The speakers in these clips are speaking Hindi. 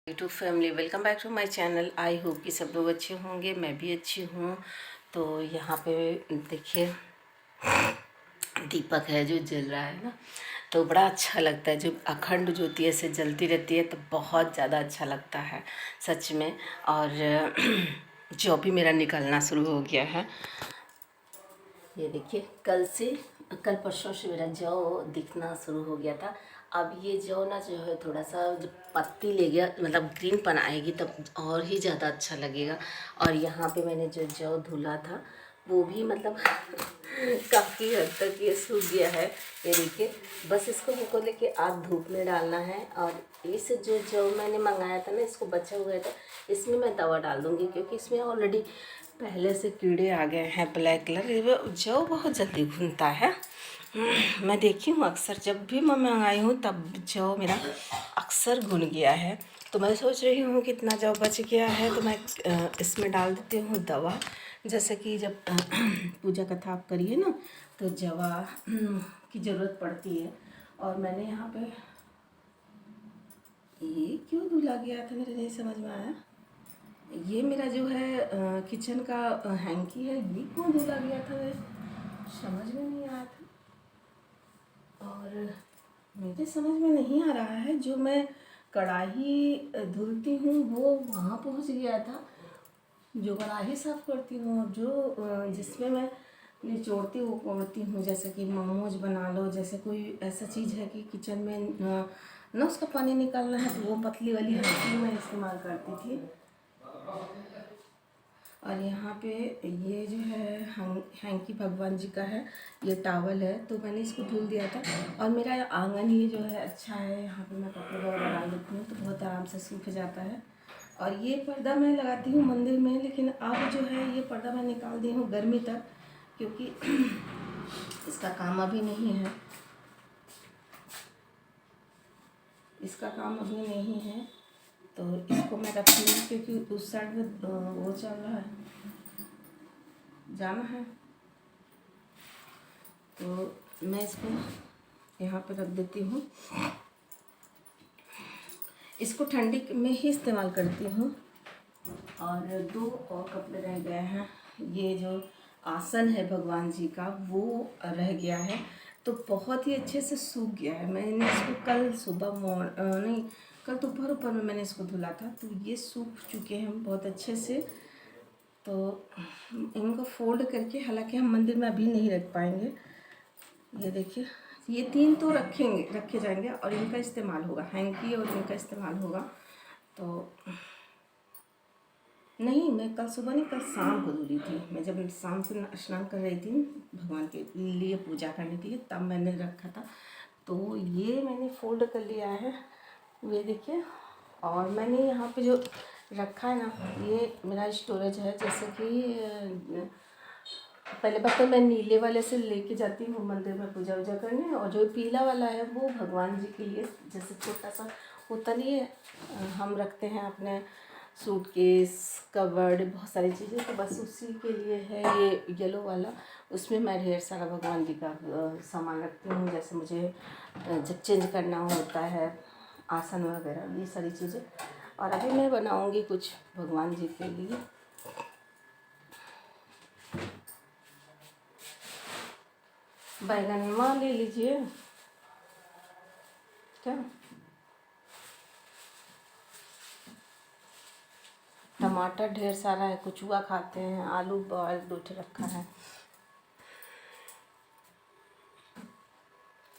YouTube family, welcome back to my channel. I hope कि सब लोग अच्छे होंगे, मैं भी अच्छी हूँ। तो यहाँ पे देखिए दीपक है जो जल रहा है ना, तो बड़ा अच्छा लगता है। जो अखंड ज्योति ऐसे जलती रहती है तो बहुत ज़्यादा अच्छा लगता है सच में। और जौ भी मेरा निकलना शुरू हो गया है। ये देखिए कल परसों से मेरा जौ दिखना शुरू हो गया था। अब ये जौ ना जो है थोड़ा सा जब पत्ती ले गया, मतलब ग्रीन पन आएगी तब और ही ज़्यादा अच्छा लगेगा। और यहाँ पे मैंने जो जौ धुला था वो भी मतलब काफ़ी हद तक ये सूख गया है। ये देखिए, बस इसको हमको लेके आज धूप में डालना है। और इस जो जौ मैंने मंगाया था ना, इसको बचा हुआ था, इसमें मैं दवा डाल दूँगी क्योंकि इसमें ऑलरेडी पहले से कीड़े आ गए हैं। ब्लैक कलर ये जौ बहुत जल्दी घुलता है। मैं देखी हूँ अक्सर, जब भी मैं मंगाई हूँ तब जौ मेरा अक्सर घुल गया है। तो मैं सोच रही हूँ कि इतना जौ बच गया है तो मैं इसमें डाल देती हूँ दवा। जैसे कि जब पूजा कथा आप करिए ना तो दवा की ज़रूरत पड़ती है। और मैंने यहाँ पे ये क्यों धुला गया था मेरे नहीं समझ में आया। ये मेरा जो है किचन का हैंकी है, ये क्यों धुला गया था मेरे समझ में नहीं आया था। और मुझे समझ में नहीं आ रहा है, जो मैं कढ़ाई धुलती हूँ वो वहाँ पहुँच गया था। जो कढ़ाई साफ़ करती हूँ, जो जिसमें मैं निचोड़ती हूँ कोड़ती हूँ, जैसे कि मोमोज बना लो, जैसे कोई ऐसा चीज़ है कि किचन में ना उसका पानी निकालना है, तो वो पतली वाली हैंकी मैं इस्तेमाल करती थी। और यहाँ पे ये जो है हैंकी भगवान जी का है, ये टावल है, तो मैंने इसको धुल दिया था। और मेरा आंगन ही जो है अच्छा है, यहाँ पे मैं कपड़े वगैरह डाल देती हूँ तो बहुत आराम से सूख जाता है। और ये पर्दा मैं लगाती हूँ मंदिर में, लेकिन अब जो है ये पर्दा मैं निकाल दी हूँ गर्मी तक, क्योंकि इसका काम अभी नहीं है, इसका काम अभी नहीं है। तो इसको मैं रखती हूँ क्योंकि उस साइड में वो चल रहा है, जाना है, तो मैं इसको यहाँ पे रख देती हूँ। इसको ठंडी में ही इस्तेमाल करती हूँ। और दो और कपड़े रह गए हैं। ये जो आसन है भगवान जी का वो रह गया है, तो बहुत ही अच्छे से सूख गया है। मैंने इसको कल सुबह नहीं, कल दोपहर में मैंने इसको धुला था, तो ये सूख चुके हैं बहुत अच्छे से। तो इनको फोल्ड करके, हालांकि हम मंदिर में अभी नहीं रख पाएंगे, ये देखिए ये तीन तो रखे जाएंगे और इनका इस्तेमाल होगा, हैंकी और इनका इस्तेमाल होगा। तो नहीं, मैं कल सुबह नहीं, कल शाम को धुली थी। मैं जब शाम को स्नान कर रही थी भगवान के लिए पूजा करने के लिए, तब मैंने रखा था। तो ये मैंने फोल्ड कर लिया है, ये देखिए। और मैंने यहाँ पे जो रखा है ना, ये मेरा स्टोरेज है। जैसे कि पहले बात तो मैं नीले वाले से लेके जाती हूँ मंदिर में पूजा वूजा करने, और जो पीला वाला है वो भगवान जी के लिए, जैसे छोटा सा होता नहीं है, हम रखते हैं अपने सूटकेस कवर्ड बहुत सारी चीज़ें, तो बस उसी के लिए है ये येलो वाला। उसमें मैं ढेर सारा भगवान जी का सामान रखती हूँ, जैसे मुझे जब चेंज करना होता है आसन वगैरह, ये सारी चीज़ें। और अभी मैं बनाऊँगी कुछ भगवान जी के लिए। बैंगनवा ले लीजिए क्या, टमाटर ढेर सारा है, कुचुआ खाते हैं, आलू बॉयल 2 रखा है।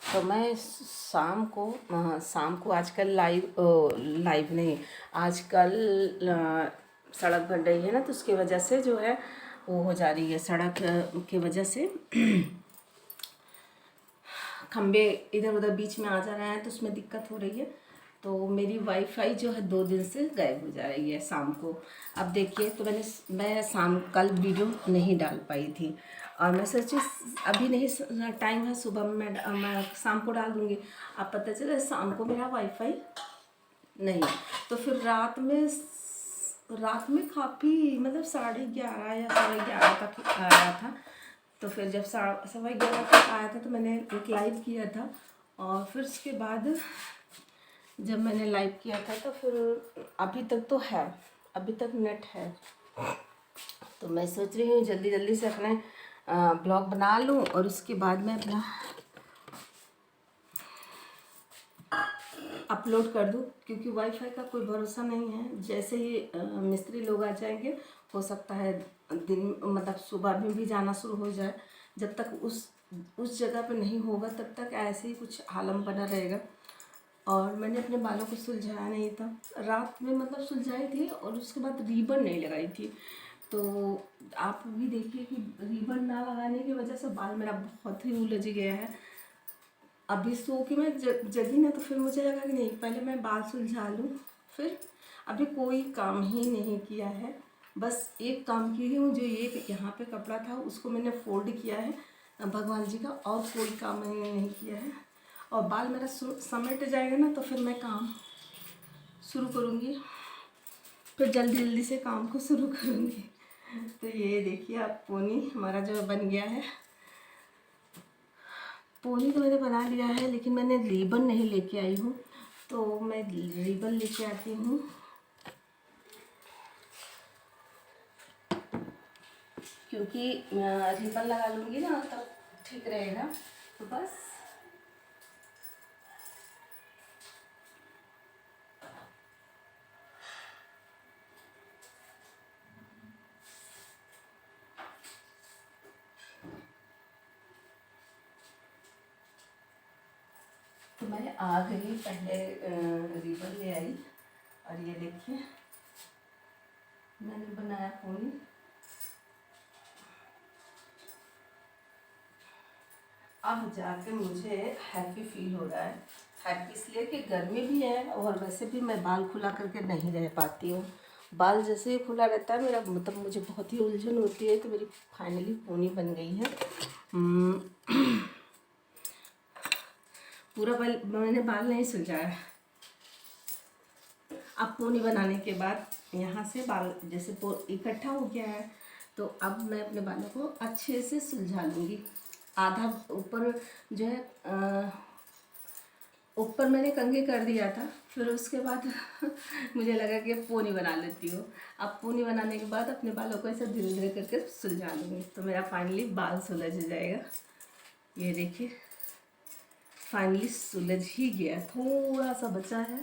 तो मैं शाम को आजकल लाइव नहीं, आजकल सड़क बन रही है ना, तो उसकी वजह से जो है वो हो जा रही है, सड़क की वजह से खंबे इधर उधर बीच में आ जा रहे हैं, तो उसमें दिक्कत हो रही है। तो मेरी वाईफाई जो है 2 दिन से गायब हो जा रही है शाम को। अब देखिए, तो मैं कल वीडियो नहीं डाल पाई थी, और मैं सोची अभी नहीं टाइम है, सुबह में मैं शाम को डाल दूँगी। अब पता चला शाम को मेरा वाईफाई नहीं, तो फिर रात में काफ़ी मतलब 11:30 या 11:30 तक आया था। तो फिर जब 11:15 तक आया था तो मैंने एक लाइव किया था, और फिर उसके बाद जब मैंने लाइव किया था तो फिर अभी तक तो है, अभी तक नेट है। तो मैं सोच रही हूँ जल्दी जल्दी से अपने ब्लॉग बना लूँ और उसके बाद मैं अपना अपलोड कर दूँ, क्योंकि वाईफाई का कोई भरोसा नहीं है। जैसे ही मिस्त्री लोग आ जाएंगे, हो सकता है दिन मतलब सुबह में भी जाना शुरू हो जाए। जब तक उस जगह पे नहीं होगा तब तक ऐसे ही कुछ आलम बना रहेगा। और मैंने अपने बालों को सुलझाया नहीं था, रात में मतलब सुलझाई थी और उसके बाद रिबन नहीं लगाई थी। तो आप भी देखिए कि रिबन ना लगाने की वजह से बाल मेरा बहुत ही उलझ गया है। अभी सो के मैं जगी ना, तो फिर मुझे लगा कि नहीं, पहले मैं बाल सुलझा लूँ। फिर अभी कोई काम ही नहीं किया है, बस एक काम की हूँ, जो ये यहाँ पे कपड़ा था उसको मैंने फोल्ड किया है भगवान जी का, और कोई काम मैंने नहीं किया है। और बाल मेरा समेट जाएगा ना, तो फिर मैं काम शुरू करूँगी, फिर जल्दी जल्दी से काम को शुरू करूँगी। तो ये देखिए आप, पोनी हमारा जो बन गया है। पोनी तो मैंने बना लिया है, लेकिन मैंने रिबन नहीं लेके आई हूँ, तो मैं रिबन लेके आती हूँ। क्योंकि रिबन लगा लूँगी ना तब ठीक रहेगा। तो बस तो मैं आ गई, पहले रिबन ले आई, और ये देखिए मैंने बनाया पोनी। अब जाके मुझे हैप्पी फील हो रहा है। हैप्पी इसलिए कि गर्मी भी है, और वैसे भी मैं बाल खुला करके नहीं रह पाती हूँ। बाल जैसे ही खुला रहता है मेरा, मतलब मुझे बहुत ही उलझन होती है। तो मेरी फाइनली पोनी बन गई है। पूरा बाल मैंने बाल नहीं सुलझाया। अब पोनी बनाने के बाद यहाँ से बाल जैसे इकट्ठा हो गया है, तो अब मैं अपने बालों को अच्छे से सुलझा लूँगी। आधा ऊपर जो है ऊपर मैंने कंघी कर दिया था, फिर उसके बाद मुझे लगा कि पोनी बना लेती हूँ। अब पोनी बनाने के बाद अपने बालों को ऐसे धीरे धीरे करके सुलझा लूँगी, तो मेरा फाइनली बाल सुलझ जाएगा। ये देखिए फाइनली सुलझ ही गया, थोड़ा सा बचा है।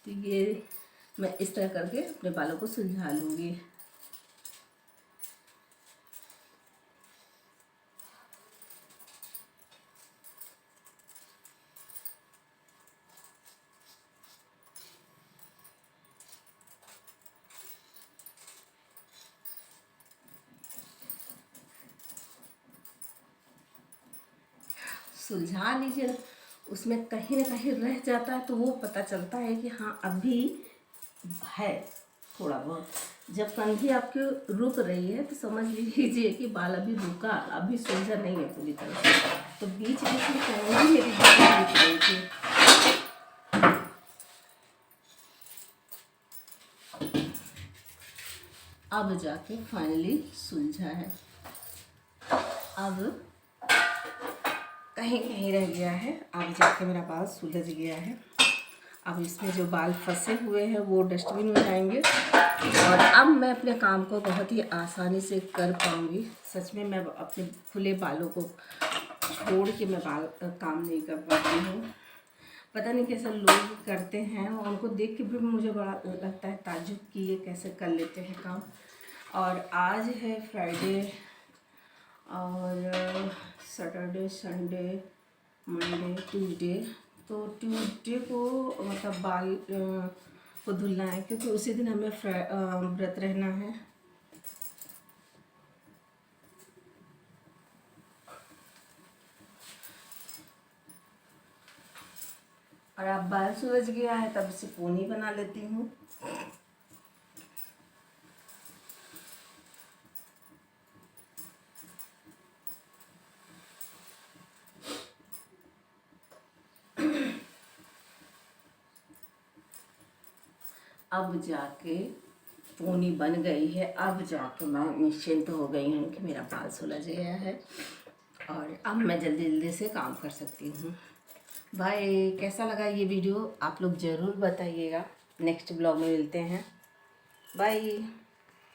तो ये मैं इस तरह करके अपने बालों को सुलझा लूँगी। सुलझा लीजिए, उसमें कहीं ना कहीं रह जाता है तो वो पता चलता है कि हाँ अभी है थोड़ा बहुत। जब कंघी आपकी रुक रही है तो समझ लीजिए कि बाल अभी रुका, अभी सुलझा नहीं है पूरी तरह से। तो बीच बीच में कंघी मेरी बाल रुक रही थी। अब जाके फाइनली सुलझा है। अब कहीं कहीं रह गया है, अब जाके मेरा बाल सुलझ गया है। अब इसमें जो बाल फंसे हुए हैं वो डस्टबिन में जाएंगे, और अब मैं अपने काम को बहुत ही आसानी से कर पाऊँगी। सच में मैं अपने खुले बालों को छोड़ के मैं काम नहीं कर पाती हूँ। पता नहीं कैसे लोग करते हैं, और उनको देख के भी मुझे बड़ा लगता है ताज्जुब कि ये कैसे कर लेते हैं काम। और आज है फ्राइडे, और सैटरडे, संडे, मंडे, ट्यूसडे। तो ट्यूसडे को मतलब बाल को धुलना है, क्योंकि उसी दिन हमें व्रत रहना है। और अब बाल सूरज गया है, तब से पोनी बना लेती हूँ। अब जाके पोनी बन गई है, अब जाके मैं निश्चिंत हो गई हूँ कि मेरा बाल सुलझ गया है, और अब मैं जल्दी जल्दी से काम कर सकती हूँ। बाय। कैसा लगा ये वीडियो आप लोग ज़रूर बताइएगा। नेक्स्ट ब्लॉग में मिलते हैं। बाय।